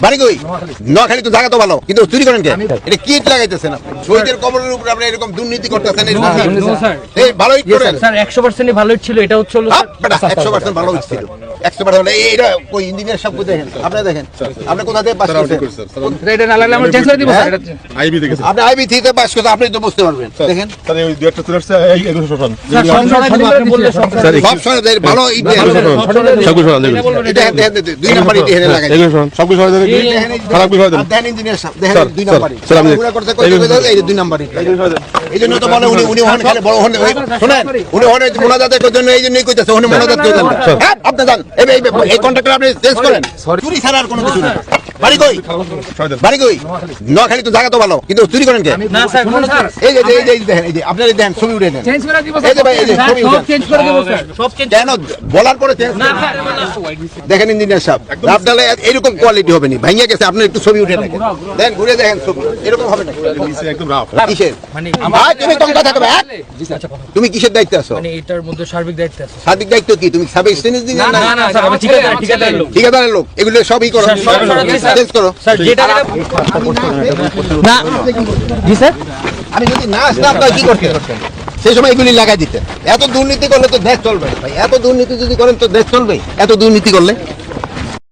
বাড়ি কই? নোয়াখালী তো জায়গা তো ভালো, কিন্তু চুরি করেন কে? এটা কি লাগাইতেছেন আপনি? শহীদের কবরের উপর আপনি এরকম দুর্নীতি করতেছেন। এই ভালোই করেন স্যার, 100% ভালো ছিল। এটা হচ্ছে 100% ভালো ছিল। 100% এইটা কই ইঞ্জিনিয়ার সব দেখেন, আপনি দেখেন, আপনি কোথা থেকে পাস করছেন? এটা না লাগলে আমরা চেঞ্জ করে দিব স্যার। এটা আইবি থেকে আপনি আইবি থেকে পাস করছেন, আপনি তো বুঝতে পারবেন। দেখেন স্যার এই দুই একটা চলে আসছে এগুলো শোষণ স্যার, আপনি বললে সব সব সময় ভালো সবকিছু শোষণ এটা দুই নাম্বার ইট এখানে লাগাই এগুলো শোষণ সবকিছু শোষণ খারাপ বিষয় দেন দেখেন ইঞ্জিনিয়ার সাহেব, দেখেন দুই নাম্বার ইট স্যার, আপনি- পুরো করতে কই এই দুই নাম্বার ইট। এই জন্য তো বলে উনি ওখানে খালি বড় হন শুনেন, উনি ওখানে মোনাজাতের জন্য এই জন্যই কইতাছে ওখানে মোনাজাত করেন। হ্যাঁ আপনি জান এই কন্ট্রাক্টর আপনি চেঞ্জ করেন, চুরি ছাড়া আর কোনো কিছু না। বাড়ি কই? বাড়ি কই? নোয়াখালী তো জায়গা তো ভালো, কিন্তু চুরি করেন কে? না স্যার, কোনো স্যার এই যে দেখেন, এই যে আপনারা দেখেন ছবি উঠে দেন। চেঞ্জ করে দিব এই যে ভাই, এই যে স্যার। ছবি সব উঠে চেঞ্জ করে দিব স্যার। সব চেঞ্জ কেন বলার পরে চেঞ্জ না স্যার। দেখেন ইঞ্জিনিয়ার সাহেব, আপনারা এরকম কোয়ালিটি হবে না, ভাঙিয়া গেছে, আপনি একটু ছবি উঠে দেখেন, দেন ঘুরে দেখেন ছবি, এরকম হবে না। একদম রাফ কিসের? মানে ভাই তুমি কম কথা কবে? তুমি কিসের দায়িত্বে আছো? মানে এটার মধ্যে সার্বিক দায়িত্ব আছে। সাদিক দায়িত্ব কি? তুমি সাব ইঞ্জিনিয়ার না না স্যার, আমি ঠিকাদার লোক। ঠিকাদারের লোক, এগুলো সবই করো, চেঞ্জ করো। স্যার, যে টাকাটা না জি স্যার। আমি যদি না আসতাম আপনারা কি করতেন? সেই সময় এগুলি লাগাই দিতেন। এত দুর্নীতি করলে তো দেশ চলবে না ভাই, এত দুর্নীতি যদি করেন তো দেশ চলবে? এত দুর্নীতি করলে